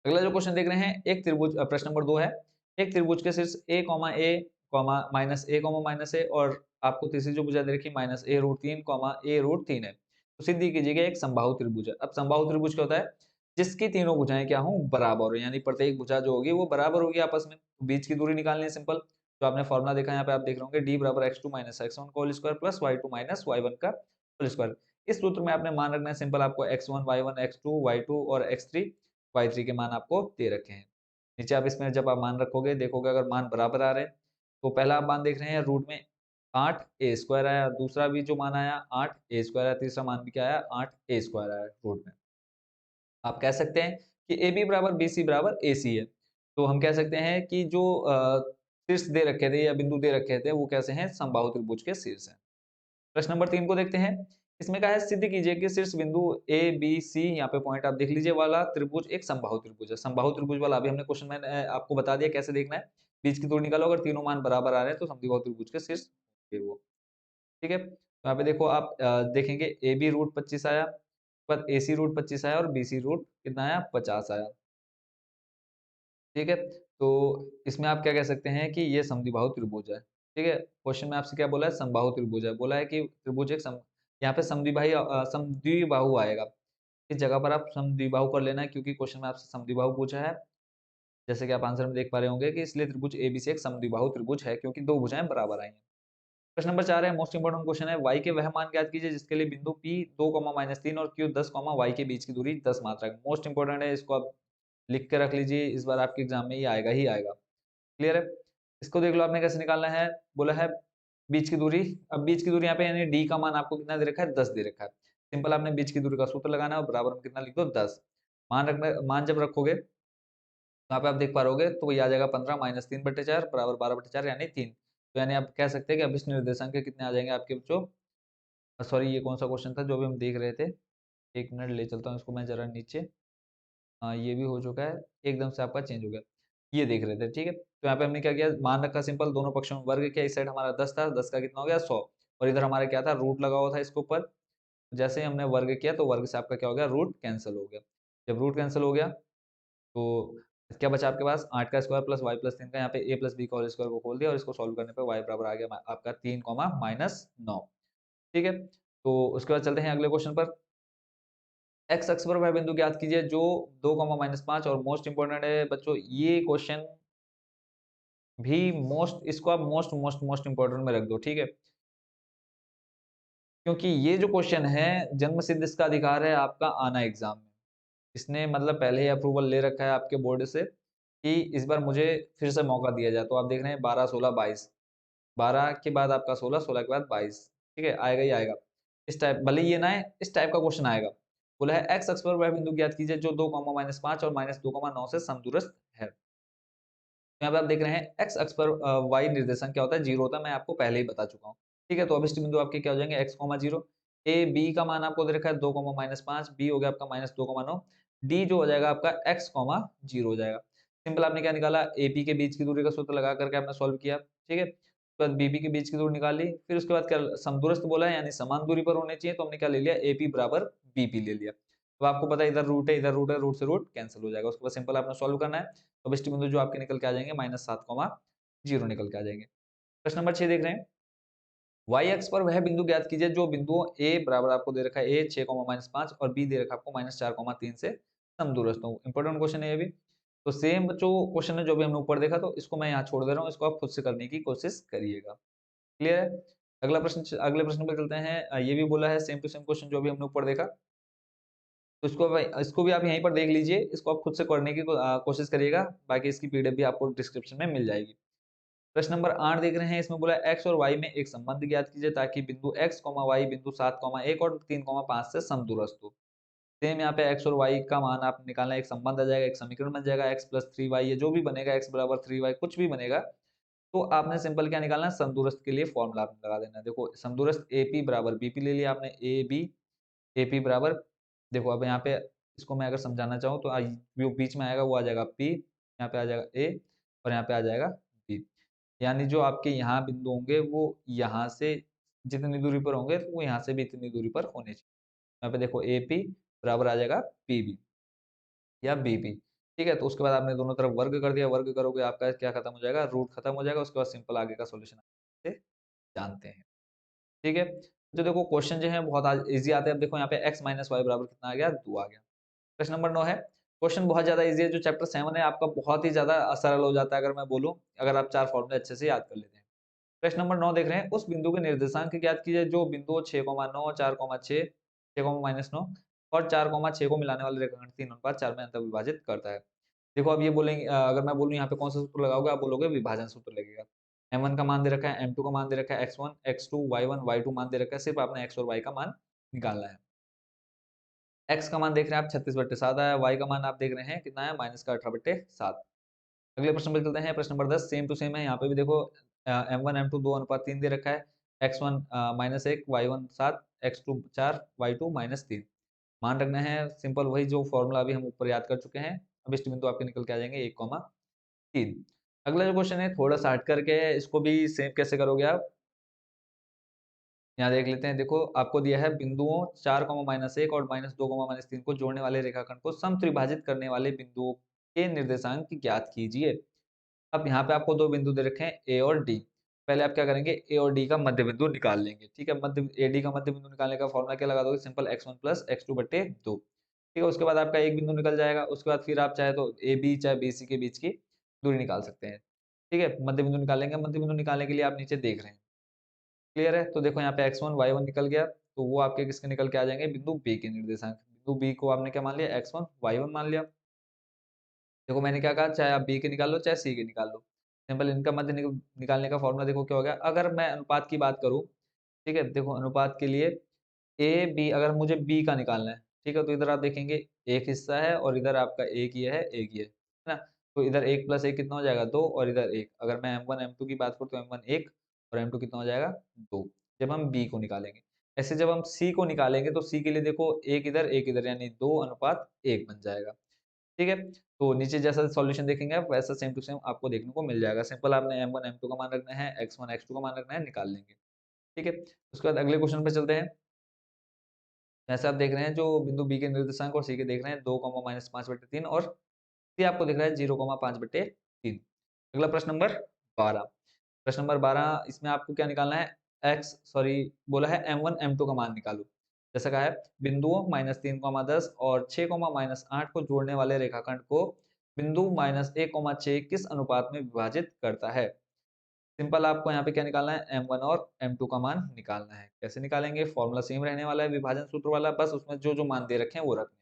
[SPEAKER 1] अगला जो क्वेश्चन देख रहे हैं, एक त्रिभुज प्रश्न नंबर 2 है। एक त्रिभुज के शीर्ष a, -a, और आपको तीसरी जो भुजा दे रखी -a√3, a√3 है। तो सिद्ध कीजिएगा एक समबाहु त्रिभुज है। अब समबाहु त्रिभुज क्या होता है, जिसकी तीनों भुजाएं क्या हों, बराबर हो, यानी प्रत्येक भुजा जो होगी वो बराबर होगी आपस में। बीच की दूरी निकालनी है सिंपल। तो आपने फॉर्मूला देखा, यहाँ पे आप देख रहे होंगे d बराबर x2 - x1 का whole square plus y2 - y1 का होल स्क्वायर। इस सूत्र में आपने मान रखना है सिंपल, आपको x1 y1 x2 y2 और x3 y3 के मान आपको दे रखे हैं। नीचे आप इसमें जब आप मान रखोगे देखोगे अगर मान बराबर आ रहे हैं तो पहला आप मान देख रहे हैं रूट में 8 ए स्क्वायर आया, दूसरा भी जो मान आया 8 ए स्क्वायर आया, तीसरा मान भी क्या आया 8 ए स्क्वायर आया रूट में। आप कह सकते हैं कि ए बी बराबर बी सी बराबर ए सी है। तो हम कह सकते हैं कि जो शीर्ष दे रखे थे या बिंदु दे रखे थे वो कैसे हैं, समबाहु त्रिभुज के शीर्ष हैं। प्रश्न नंबर 3 को देखते हैं। इसमें कहा है सिद्ध कीजिए कि शीर्ष बिंदु ए बी सी, यहाँ पे पॉइंट आप देख लीजिए, वाला त्रिभुज एक समबाहु त्रिभुज है। समबाहु त्रिभुज वाला अभी हमने क्वेश्चन में आपको बता दिया कैसे देखना है। बीच की दूरी निकालो, अगर तीनों मान बराबर आ रहे हैं तो समबाहु त्रिभुज के शीर्ष होंगे वो। ठीक है। तो यहाँ पे देखो आप देखेंगे ए बी √25 आया, पर ए सी √25 आया और बी सी रूट कितना आया 50 आया। ठीक है। तो इसमें आप क्या कह सकते हैं कि ये समद्विबाहु त्रिभुज है। ठीक है। क्वेश्चन में आपसे क्या बोला है, समबाहु त्रिभुज है। बोला है कि त्रिभुज एक यहाँ पे समद्विबाहु आएगा। इस जगह पर आप समद्विबाहु कर लेना है क्योंकि क्वेश्चन में आपसे समद्विबाहु पूछा है। जैसे कि आप आंसर में देख पा रहे होंगे कि इसलिए त्रिभुज एबीसी एक समद्विबाहु त्रिभुज है क्योंकि दो भुजाएं बराबर आई हैं। प्रश्न नंबर 4 है, मोस्ट इंपोर्टेंट क्वेश्चन है। y के वह मान ज्ञात कीजिए जिसके लिए बिंदु P 2, -3 और Q 10, y के बीच की दूरी 10 मात्रा है। मोस्ट इंपोर्टेंट है, इसको आप लिख के रख लीजिए, इस बार आपके एग्जाम में ये आएगा ही आएगा। क्लियर है। इसको देख लो आपने कैसे निकालना है। बोला है बीच की दूरी। अब बीच की दूरी यहाँ पे यानी डी का मान आपको कितना दे रखा है, 10 दे रखा है। सिंपल आपने बीच की दूरी का सूत्र लगाना है और बराबर में कितना लिख दो 10। मान रखना, मान जब रखोगे तो यहाँ पे आप देख पा रहोगे तो ये आ जाएगा 15 - 3/4 बराबर 12/4 यानी 3। तो यानी आप कह सकते हैं कि अभिष्ट निर्देशांक के कितने आ जाएंगे आपके बच्चों। सॉरी, ये कौन सा क्वेश्चन था जो भी हम देख रहे थे। एक मिनट ले चलता हूँ इसको मैं जरा नीचे। हाँ, ये भी हो चुका है, एकदम से आपका चेंज हो गया। ये देख रहे थे। ठीक है। तो यहाँ पे हमने क्या किया, मान रखा सिंपल, दोनों पक्षों में वर्ग किया। इस साइड हमारा 10 था, 10 का कितना हो गया 100, और इधर हमारे क्या था, रूट लगा हुआ था इसके ऊपर। जैसे ही हमने वर्ग किया तो वर्ग से आपका क्या हो गया, रूट कैंसिल हो गया। जब रूट कैंसिल हो गया तो क्या बचा आपके पास, 8 का स्क्वायर प्लस वाई प्लस 3 का, यहाँ पे ए प्लस बी का होल स्क्वायर को खोल दिया और इसको सॉल्व करने पे वाई बराबर आ गया आपका 3, -9। ठीक है। तो उसके बाद चलते हैं अगले क्वेश्चन पर। एक्स अक्ष पर वह बिंदु ज्ञात कीजिए जो 2, -5, और मोस्ट इंपोर्टेंट है बच्चों ये क्वेश्चन भी, मोस्ट, इसको आप मोस्ट मोस्ट मोस्ट इंपोर्टेंट में रख दो। ठीक है। क्योंकि ये जो क्वेश्चन है जन्म सिद्ध इसका अधिकार है आपका आना एग्जाम में। इसने मतलब पहले ही अप्रूवल ले रखा है आपके बोर्ड से कि इस बार मुझे फिर से मौका दिया जाए। तो आप देख रहे हैं 12, 16, 22, 12 के बाद आपका 16, 16 के बाद 22। ठीक है, आएगा ही आएगा। इस टाइप भले ये ना है, इस टाइप का क्वेश्चन आएगा। बोला है एक्स अक्ष पर वह बिंदु ज्ञात कीजिए जो 2, -5 और -2,9 से समदूरस्थ है। यहाँ पे आप देख रहे हैं एक्स अक्ष पर वाई निर्देशांक क्या होता है, 0 होता है, मैं आपको पहले ही बता चुका हूँ। ठीक है। तो अभिष्ट बिंदु आपके क्या हो जाएंगे, एक्स, 0, ए बी का मान आपको दे रखा है 2, -5, बी हो गया आपका -2,9, डी जो हो जाएगा आपका एक्स, 0 हो जाएगा। सिंपल आपने क्या निकाला, एपी के बीच की दूरी का सूत्र लगा करके आपने सॉल्व किया। ठीक है। उसके बाद बीबी के बीच की दूरी निकाल ली, फिर उसके बाद क्या समदूरस्थ बोला है यानी समान दूरी पर होने चाहिए, तो हमने क्या ले लिया, एपी बराबर बीपी ले लिया। अब आपको पता है इधर रूट है, इधर रूट है, रूट से रूट कैंसिल हो जाएगा। उसके बाद सिंपल आपने सॉल्व करना है। तो इष्ट बिंदु जो आपके निकल के आ जाएंगे -7, निकल के आ जाएंगे। प्रश्न नंबर 6 देख रहे हैं। y अक्ष पर वह बिंदु ज्ञात कीजिए जो बिंदुओं a बराबर आपको दे रखा है a 6, -5 और b दे रखा है आपको -4, 3 से समदूरस्थ हो। इंपॉर्टेंट क्वेश्चन है ये भी। तो सेम जो क्वेश्चन है जो भी हमने ऊपर देखा, तो इसको मैं यहाँ छोड़ दे रहा हूँ, इसको आप खुद से करने की कोशिश करिएगा। क्लियर है? अगले प्रश्न पे चलते हैं। ये भी बोला है सेम टू सेम क्वेश्चन जो भी हमने ऊपर देखा, तो इसको भी आप यहीं पर देख लीजिए, इसको आप खुद से करने की कोशिश करिएगा। बाकी इसकी पीडीएफ भी आपको डिस्क्रिप्शन में मिल जाएगी। प्रश्न नंबर 8 देख रहे हैं। इसमें बोला x और y में एक संबंध ज्ञात कीजिए ताकि बिंदु x, y बिंदु 7, 1 और 3, 5 से समदूरस्थ हो। सेम यहाँ पे x और y का मान आप निकालना, एक संबंध आ जाएगा, एक समीकरण बन जाएगा, x + 3y, ये जो भी बनेगा, x बराबर 3y कुछ भी बनेगा, तो आपने सिंपल क्या निकालना है, समदूरस्थ के लिए फॉर्मूला आपने लगा देना है। देखो समदूरस्थ AP बराबर BP ले लिया आपने, AB AP बराबर, देखो अब यहाँ पे इसको मैं अगर समझाना चाहूँ तो जो बीच में आएगा वो आ जाएगा P, यहाँ पे आ जाएगा A और यहाँ पे आ जाएगा B। यानी जो आपके यहाँ बिंदु होंगे वो यहाँ से जितनी दूरी पर होंगे तो वो यहाँ से भी इतनी दूरी पर होने चाहिए। यहाँ पे देखो AP बराबर आ जाएगा PB या BP। ठीक है, तो उसके बाद आपने दोनों तरफ वर्ग कर दिया, वर्ग करोगे आपका क्या खत्म हो जाएगा, रूट खत्म हो जाएगा। उसके बाद सिंपल आगे का सोल्यूशन जानते हैं। ठीक है, तो देखो क्वेश्चन जो है बहुत इजी आते हैं। अब देखो यहाँ पे x - y बराबर कितना आ गया, 2 आ गया। प्रश्न नंबर 9 है। क्वेश्चन बहुत ज्यादा इजी है, जो चैप्टर 7 है आपका बहुत ही ज्यादा सरल हो जाता है अगर मैं बोलूं, अगर आप 4 फॉर्मूले अच्छे से याद कर लेते हैं। प्रश्न नंबर 9 देख रहे हैं। उस बिंदु के निर्देशांक ज्ञात कीजिए जो बिंदु 6,9, 4,6, 6,-9 और 4,6 को मिलाने वाले रेखाखंड 3:4 में अंतर विभाजित करता है। देखो अब ये बोलेंगे, अगर मैं बोलूं यहाँ पे कौन सा सूत्र लगाओगे, आप बोलोगे विभाजन सूत्र लगेगा। m1 का मान दे रखा है, m2 का मान दे रखा है, x1, x2, y1, y2 मान दे रखा है, सिर्फ आपने x और y का मान निकालना है। x का मान देख रहे हैं आप 36/7 आया, y का मान आप देख रहे हैं कितना है, -18/7। अगले प्रश्न पर चलते हैं। प्रश्न नंबर 10 सेम टू सेम है। यहाँ पे भी देखो m1 m2 2:3 दे रखा है, x1 -1, y1 7, x2 4, y2 -3 मान रखना है। सिंपल वही जो फॉर्मूला अभी हम ऊपर याद कर चुके हैं। अब इष्ट बिंदु आपके निकल के आ जाएंगे 1,3। अगला जो क्वेश्चन है थोड़ा सा हट करके है, इसको भी सेम कैसे करोगे आप, यहाँ देख लेते हैं। देखो आपको दिया है बिंदुओं 4, -1 और -2, -3 को जोड़ने वाले रेखाखंड को समत्रिभाजित करने वाले बिंदुओं के निर्देशांक ज्ञात कीजिए। अब यहाँ पे आपको दो बिंदु दे रखे हैं ए और डी। पहले आप क्या करेंगे, ए और डी का मध्य बिंदु निकाल लेंगे। ठीक है, मध्य ए डी का मध्य बिंदु निकालने का फॉर्मूला क्या लगा दोगे, सिंपल x1 + x2/2। ठीक है, उसके बाद आपका एक बिंदु निकल जाएगा। उसके बाद फिर आप चाहे तो ए बी चाहे बी सी के बीच की दूरी निकाल सकते हैं। ठीक है, मध्य बिंदु निकालेंगे। मध्य बिंदु निकालने के लिए आप नीचे देख रहे हैं, क्लियर है। तो देखो यहाँ पे x1 y1 निकल गया, तो वो आपके किसके निकल के आ जाएंगे, बिंदु बी के निर्देशांक। बिंदु बी को आपने क्या मान लिया, x1 y1 मान लिया। देखो मैंने क्या कहा, चाहे आप बी के निकाल लो चाहे सी के निकाल लो, सिंपल इनका मध्य निकालने का फॉर्मूला देखो क्या हो गया। अगर मैं अनुपात की बात करूं, ठीक है, देखो अनुपात के लिए ए बी, अगर मुझे बी का निकालना है, ठीक है, तो इधर आप देखेंगे एक हिस्सा है और इधर आपका एक ये है, एक ये है ना। तो इधर 1 + 1 कितना हो जाएगा, 2, और इधर 1। अगर मैं m1 m2 की बात करूँ तो m1 1 और m2 कितना हो जाएगा, 2, जब हम बी को निकालेंगे। ऐसे जब हम सी को निकालेंगे तो सी के लिए देखो एक इधर यानी 2:1 बन जाएगा। ठीक है, तो नीचे जैसा सॉल्यूशन देखेंगे आप वैसा सेम टू सेम आपको देखने को मिल जाएगा। सिंपल आपने m1 m2 का मान रखना है, x1 x2 का मान रखना है, निकाल लेंगे। ठीक है, उसके बाद अगले क्वेश्चन पे चलते हैं। जैसे आप देख रहे हैं जो बिंदु बी के निर्देशांक और सी के देख रहे हैं 2, -5/3 और सी आपको दिख रहा है 0,5/3। अगला प्रश्न नंबर 12। प्रश्न नंबर 12 इसमें आपको क्या निकालना है, बोला है m1 m2 का मान निकालो। जैसा कहा है बिंदुओं -3, 10 और 6, -8 को जोड़ने वाले रेखाखंड को बिंदु -1, 6 किस अनुपात में विभाजित करता है। सिंपल आपको यहाँ पे क्या निकालना है, m1 और m2 का मान निकालना है। कैसे निकालेंगे, फॉर्मूला सेम रहने वाला है विभाजन सूत्र वाला, बस उसमें जो जो मान दे रखे हैं वो रखने हैं।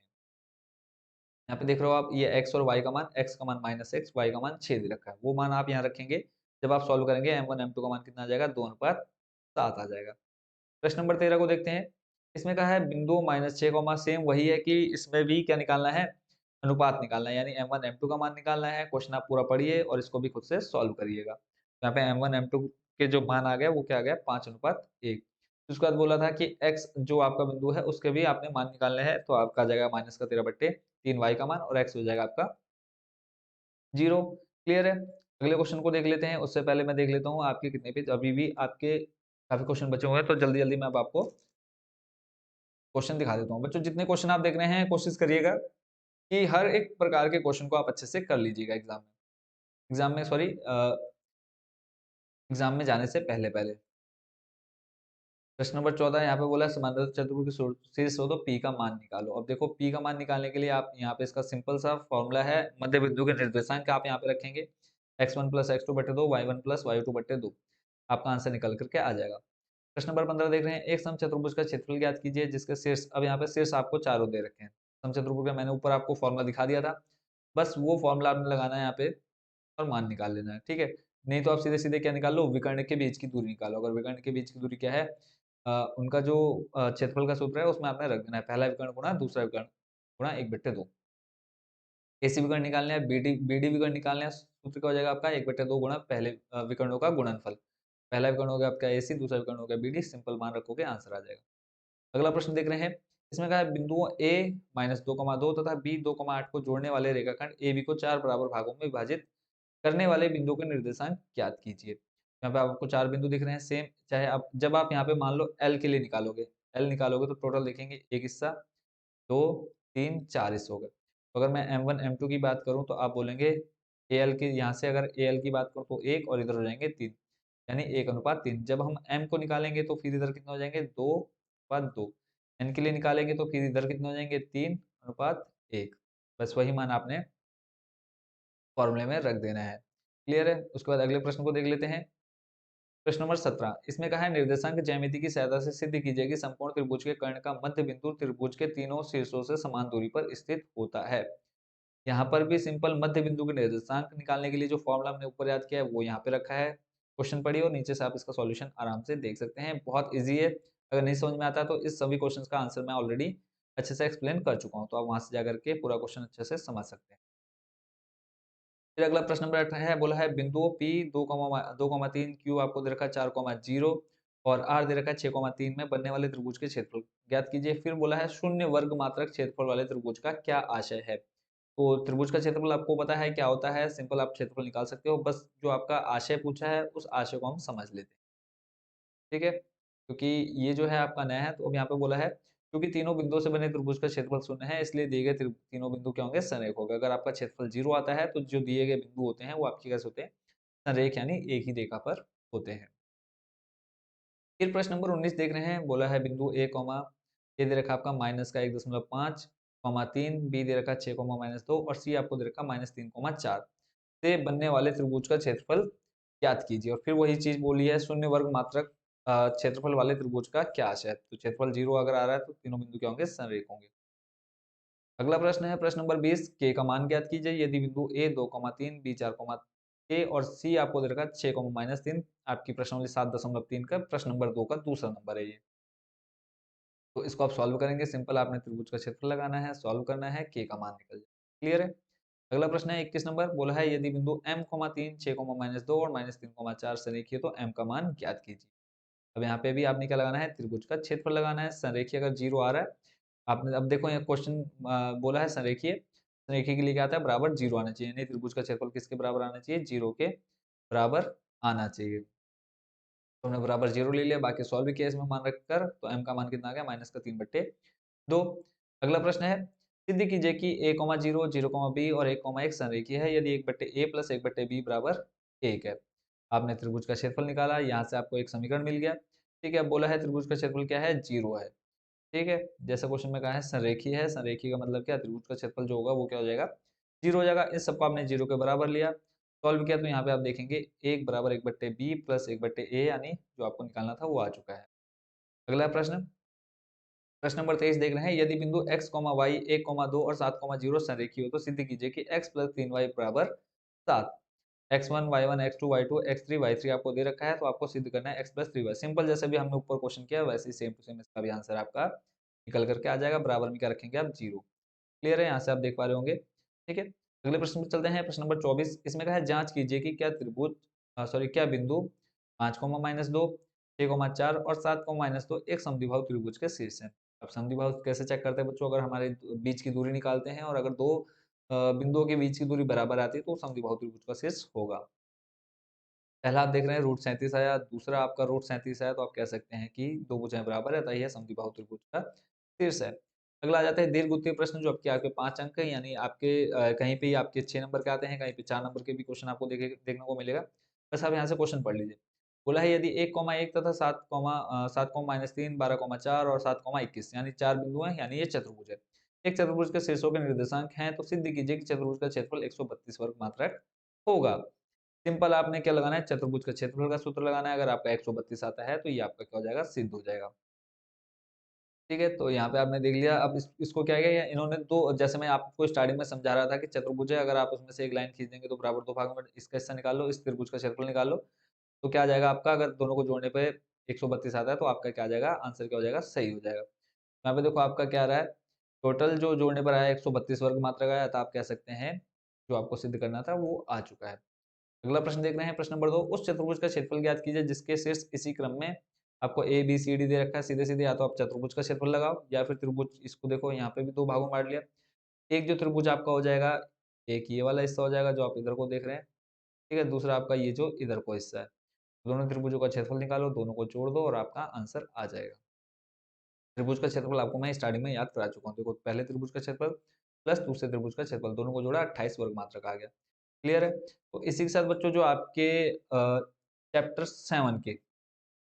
[SPEAKER 1] यहाँ पे देख रहे हो आप, ये x और y का मान, x का मान -x, y का मान 6 दे रखा है, वो मान आप यहाँ रखेंगे। जब आप सॉल्व करेंगे m1 m2 का मान कितना आ जाएगा, 2:7 आ जाएगा। प्रश्न नंबर 13 को देखते हैं। इसमें कहा है बिंदु -6, सेम वही है कि इसमें भी क्या निकालना है, अनुपात निकालना है, यानी m1 m2 का मान निकालना है। क्वेश्चन आप पूरा पढ़िए और इसको भी खुद से सॉल्व करिएगा। यहाँ पे m1 m2 के जो मान आ गया वो क्या आ गया, 5:1। उसके बाद बोला था कि x जो आपका बिंदु है उसके भी आपने मान निकालने हैं, तो आपका आ जाएगा -13/3 y का मान, और x हो जाएगा आपका 0। क्लियर है। अगले क्वेश्चन को देख लेते हैं। उससे पहले मैं देख लेता हूँ आपके कितने पेज अभी भी आपके काफी क्वेश्चन बचे हुए हैं, तो जल्दी जल्दी मैं अब आपको क्वेश्चन दिखा देता हूँ बच्चों, जितने क्वेश्चन आप देख रहे हैं कोशिश करिएगा कि हर एक प्रकार के क्वेश्चन को आप अच्छे से कर लीजिएगा एग्जाम में सॉरी एग्जाम में जाने से पहले पहले। प्रश्न नंबर 14 यहाँ पे बोला है समांतर चतुर्भुज की शीर्ष हो तो पी का मान निकालो। अब देखो पी का मान निकालने के लिए आप यहाँ पे इसका सिंपल सा फॉर्मूला है, मध्य बिंदु के निर्देशांक आप यहाँ पे रखेंगे x1 प्लस एक्स टू बटे दो, y1 प्लस वाई टू बटे दो, आपका आंसर निकल करके आ जाएगा। प्रश्न नंबर 15 देख रहे हैं, एक समचतुर्भुज का क्षेत्रफल ज्ञात कीजिए जिसके शीर्ष, अब यहाँ पे शीर्ष आपको चारों दे रखे हैं। समचतुर्भुज का मैंने ऊपर आपको फॉर्मूला दिखा दिया था, बस वो फॉर्मूला आपने लगाना है यहाँ पे और मान निकाल लेना है, ठीक है। नहीं तो आप सीधे सीधे क्या निकाल लो, विकर्ण के बीच की दूरी निकालो। अगर विकर्ण के बीच की दूरी क्या है, उनका जो क्षेत्रफल का सूत्र है उसमें आपने रख देना है पहला विकर्ण गुणा दूसरा विकर्ण गुणा 1/2। एसी विकर्ण निकालने हैं, बीडी बीडी विकर्ण निकालने हैं, सूत्र क्या हो जाएगा आपका 1/2 गुणा पहले विकर्णों का गुणनफल। पहला विकर्ण हो गया आपका एसी, दूसरा विकर्ण हो गया बीडी, सिंपल मान रखोगे आंसर आ जाएगा। अगला प्रश्न देख रहे हैं, इसमें कहा है बिंदुओं ए -2,2 तथा बी 2,8 को जोड़ने वाले रेखाखंड ए बी को 4 बराबर भागों में विभाजित करने वाले बिंदु के निर्देशांक ज्ञात कीजिए। यहाँ पे आपको 4 बिंदु दिख रहे हैं सेम, चाहे आप जब आप यहाँ पे मान लो एल के लिए निकालोगे, एल निकालोगे तो टोटल देखेंगे एक हिस्सा, 2, 3, 4 हिस्से हो गए। तो अगर मैं M1 M2 की बात करूँ तो आप बोलेंगे एल की, यहाँ से अगर एल की बात करूँ तो 1 और इधर हो जाएंगे 3, यानी 1:3। जब हम M को निकालेंगे तो फिर इधर कितने हो जाएंगे 2:2। N के लिए निकालेंगे तो फिर इधर कितने हो जाएंगे 3:1। बस वही मान आपने फॉर्मूले में रख देना है। क्लियर है? उसके बाद अगले प्रश्न को देख लेते हैं। प्रश्न नंबर 17, इसमें कहा है निर्देशांक ज्यामिति की सहायता से सिद्ध कीजिए कि समकोण त्रिभुज के कर्ण का मध्य बिंदु त्रिभुज के तीनों शीर्षों से समान दूरी पर स्थित होता है। यहाँ पर भी सिंपल मध्य बिंदु के निर्देशांक निकालने के लिए जो फॉर्मूला हमने ऊपर याद किया है वो यहाँ पे रखा है। क्वेश्चन पढ़िए और नीचे से आप इसका सॉल्यूशन आराम से देख सकते हैं, बहुत ईजी है। अगर नहीं समझ में आता तो इस सभी क्वेश्चन का आंसर मैं ऑलरेडी अच्छे से एक्सप्लेन कर चुका हूँ, तो आप वहां से जाकर के पूरा क्वेश्चन अच्छे से समझ सकते हैं। फिर अगला प्रश्न नंबर 18 है, बोला है बिंदुओं P 2,3 Q आपको दे रखा है 4,0 और R दे रखा है 6,3 में बनने वाले त्रिभुज के क्षेत्रफल ज्ञात कीजिए। फिर बोला है शून्य वर्ग मात्रक क्षेत्रफल वाले त्रिभुज का क्या आशय है। तो त्रिभुज का क्षेत्रफल आपको पता है क्या होता है, सिंपल आप क्षेत्रफल निकाल सकते हो, बस जो आपका आशय पूछा है उस आशय को हम समझ लेते हैं, ठीक है। क्योंकि ये जो है आपका नया है, तो अब यहाँ पे बोला है क्योंकि तीनों बिंदुओं से बने त्रिभुज का क्षेत्रफल शून्य है इसलिए दिए गए तीनों बिंदु क्या होंगे, संरेख होगा। अगर आपका क्षेत्रफल 0 आता है तो जो दिए गए बिंदु होते हैं वो आपके कैसे होते हैं, संरेख, यानी एक ही रेखा पर होते हैं। फिर प्रश्न नंबर 19 देख रहे हैं, बोला है बिंदु ए कॉमा ए दे रखा आपका -1.5 3, बी दे रखा 6 -2 और सी आपको दे रखा -3,4 से बनने वाले त्रिभुज का क्षेत्रफल ज्ञात कीजिए। और फिर वही चीज बोली है शून्य वर्ग मात्रक क्षेत्रफल वाले त्रिभुज का क्या आशय है। तो क्षेत्रफल 0 अगर आ रहा है तो तीनों बिंदु क्या होंगे, संरेख होंगे। अगला प्रश्न है प्रश्न नंबर 20, के का मान ज्ञात कीजिए यदि बिंदु ए 2,3 बी 4, ए और सी आपको दे रखा 6, -3, आपकी प्रश्नावली 7.3 का प्रश्न नंबर 2 का दूसरा नंबर है ये। तो इसको आप सॉल्व करेंगे, सिंपल आपने त्रिभुज का क्षेत्रफल लगाना है, सॉल्व करना है, के का मान निकल जाए। क्लियर है? अगला प्रश्न है 21 नंबर, बोला है यदि बिंदु M, 3, 6, -2 और -3,4 संरेखीय तो M का मान ज्ञात कीजिए। अब यहाँ पे भी आपने क्या लगाना है, त्रिभुज का क्षेत्रफल लगाना है। संरेखीय अगर 0 आ रहा है, आपने अब देखो ये क्वेश्चन बोला है संरेखीय, संरेखीय के लिए क्या आता है, बराबर 0 आना चाहिए, यानी त्रिभुज का क्षेत्रफल किसके बराबर आना चाहिए, 0 के बराबर आना चाहिए। तो हमने बराबर 0 ले लिया, बाकी सॉल्व भी किया इसमें मान रखकर, तो m का मान कितना आ गया, -3/2। अगला प्रश्न है, सिद्ध कीजिए कि a, 0, 0, b और 1, 1 संरेखीय है यदि 1/a प्लस 1/b बराबर 1 है। आपने त्रिभुज का क्षेत्रफल निकाला, यहाँ से आपको एक समीकरण मिल गया, ठीक है। अब बोला है त्रिभुज का क्षेत्रफल क्या है, 0 है, ठीक है। जैसा क्वेश्चन में कहा है संरेखीय है, संरेखीय का मतलब क्या, त्रिभुज का क्षेत्रफल जो होगा वो क्या हो जाएगा, 0 हो जाएगा। इस सबको आपने 0 के बराबर लिया, सॉल्व किया तो यहाँ पे आप देखेंगे 1 बराबर 1/b प्लस 1/a, यानी जो आपको निकालना था वो आ चुका है। अगला प्रश्न, प्रश्न नंबर 23 देख रहे हैं, यदि बिंदु x, y 1, 2 और 7, 0 संरेखीय हो तो सिद्ध कीजिए कि x प्लस 3y बराबर 7। x1 y1 x2 y2 x3 y3 आपको दे रखा है, तो आपको सिद्ध करना है x प्लस 3y। सिंपल, जैसे भी हमने ऊपर क्वेश्चन किया वैसे ही सेम टू सेम इसका भी आंसर आपका निकल करके आ जाएगा। बराबर में क्या रखेंगे आप, 0। क्लियर है? यहाँ से आप देख पा रहे होंगे, ठीक है। अगले प्रश्न पर चलते हैं, प्रश्न नंबर 24, इसमें कहा है जांच कीजिए कि क्या त्रिभुज क्या बिंदु 5, -2 6, 4 और 7, -2 एक समद्विबाहु त्रिभुज के शीर्ष है। अब समद्विबाहु कैसे चेक करते हैं बच्चों, अगर हमारे बीच की दूरी निकालते हैं और अगर दो बिंदुओं के बीच की दूरी बराबर आती है तो समद्विबाहु त्रिभुज का शीर्ष होगा। पहला आप देख रहे हैं √37 आया, दूसरा आपका √37 आया, तो आप कह सकते हैं कि दो भुजाएं बराबर है, अतः यह समद्विबाहु त्रिभुज का शीर्ष है। अगला आ जाता है दीर्घ उत्तरीय प्रश्न, जो आपके 5 अंक है, यानी आपके कहीं पे ही आपके 6 नंबर के आते हैं, कहीं पे 4 नंबर के भी क्वेश्चन आपको देखने को मिलेगा। बस आप यहाँ से क्वेश्चन पढ़ लीजिए। बोला है यदि 1,1 तथा 7,-3, 12,4 और 7,21 यानी 4 बिंदु हैं, यानी ये चतुर्भुज है। एक चतुर्भुज के शीर्षों के निर्देशांक हैं, तो सिद्ध कीजिए कि चतुर्भुज का क्षेत्रफल 132 वर्ग मात्रक होगा। सिंपल, आपने क्या लगाना है, चतुर्भुज का क्षेत्रफल का सूत्र लगाना है। अगर आपका 132 आता है तो ये आपका क्या हो जाएगा, सिद्ध हो जाएगा। ठीक है, तो यहाँ पे आपने देख लिया। अब इसको क्या किया, इन्होंने तो जैसे मैं आपको स्टार्टिंग में समझा रहा था कि चतुर्भुज है, अगर आप उसमें से एक लाइन खींच देंगे तो बराबर 2 भागों में इसका हिस्सा निकाल लो, इस त्रिभुज का क्षेत्रफल निकाल लो, तो क्या आ जाएगा आपका, अगर दोनों को जोड़ने पे 132 आता है तो आपका क्या आ जाएगा, आंसर क्या हो जाएगा, सही हो जाएगा। यहाँ पे देखो आपका क्या आ रहा है, टोटल जो जोड़ने पर आया 132 वर्ग मात्रक आया, तो आप कह सकते हैं जो आपको सिद्ध करना था वो आ चुका है। अगला प्रश्न देख रहे हैं, प्रश्न नंबर 2, उस चतुर्भुज का क्षेत्रफल ज्ञात कीजिए जिसके शीर्ष इसी क्रम में आपको ए बी सी डी दे रखा है। सीधे सीधे या तो आप चतुर्भुज का क्षेत्रफल लगाओ, या फिर त्रिभुज, इसको देखो यहाँ पे भी 2 भागों में बांट लिया। एक जो त्रिभुज आपका हो जाएगा, एक ये वाला हिस्सा हो जाएगा जो आप इधर को देख रहे हैं, ठीक है, दूसरा आपका ये जो इधर को हिस्सा है। दोनों त्रिभुजों का क्षेत्रफल निकालो, दोनों को जोड़ दो और आपका आंसर आ जाएगा। त्रिभुज का क्षेत्रफल आपको मैं स्टार्टिंग में याद करा चुका हूँ। देखो, पहले त्रिभुज का क्षेत्रफल प्लस दूसरे त्रिभुज का क्षेत्रफल, दोनों को जोड़ा 28 वर्ग मात्रक आ गया। क्लियर है? तो इसी के साथ बच्चों, जो आपके चैप्टर 7 के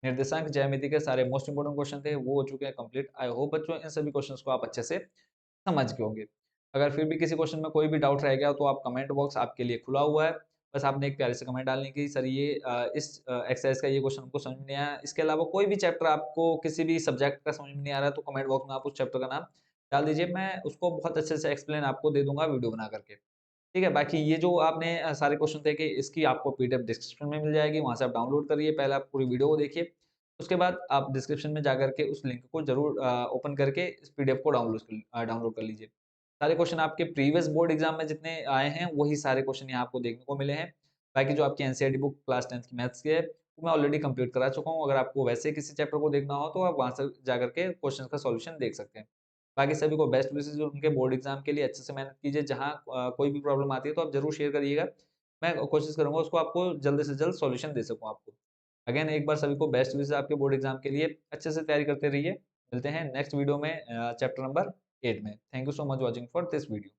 [SPEAKER 1] निर्देशांक ज्यामिति के सारे मोस्ट इंपोर्टेंट क्वेश्चन थे वो हो चुके हैं कंप्लीट। आई होप बच्चों इन सभी क्वेश्चंस को आप अच्छे से समझ गए होंगे। अगर फिर भी किसी क्वेश्चन में कोई भी डाउट रह गया तो आप कमेंट बॉक्स आपके लिए खुला हुआ है। बस आपने एक प्यारे से कमेंट डालने की, सर ये इस एक्सरसाइज का ये क्वेश्चन हमको समझ में नहीं आया। इसके अलावा कोई भी चैप्टर आपको किसी भी सब्जेक्ट का समझ में नहीं आ रहा है तो कमेंट बॉक्स में आप उस चैप्टर का नाम डाल दीजिए, मैं उसको बहुत अच्छे से एक्सप्लेन आपको दे दूंगा वीडियो बना करके। ठीक है, बाकी ये जो आपने सारे क्वेश्चन थे कि इसकी आपको पीडीएफ डिस्क्रिप्शन में मिल जाएगी, वहां से आप डाउनलोड करिए, पहले आप पूरी वीडियो को देखिए, उसके बाद आप डिस्क्रिप्शन में जाकर के उस लिंक को जरूर ओपन करके इस पीडीएफ को डाउनलोड कर लीजिए। सारे क्वेश्चन आपके प्रीवियस बोर्ड एग्जाम में जितने आए हैं वही सारे क्वेश्चन यहाँ आपको देखने को मिले हैं। बाकी जो आपकी एनसीईआरटी बुक क्लास 10 की मैथ्स की है वो मैं ऑलरेडी कंप्लीट करा चुका हूँ। अगर आपको वैसे किसी चैप्टर को देखना हो तो आप वहां से जाकर के क्वेश्चन का सॉल्यूशन देख सकते हैं। बाकी सभी को बेस्ट विशेष उनके बोर्ड एग्जाम के लिए, अच्छे से मेहनत कीजिए। जहाँ कोई भी प्रॉब्लम आती है तो आप जरूर शेयर करिएगा, मैं कोशिश करूंगा उसको आपको जल्द से जल्द सॉल्यूशन दे सकूं आपको। अगेन एक बार सभी को बेस्ट विशेष आपके बोर्ड एग्जाम के लिए, अच्छे से तैयारी करते रहिए। मिलते हैं नेक्स्ट वीडियो में चैप्टर नंबर 8 में। Thank you so much watching for this video.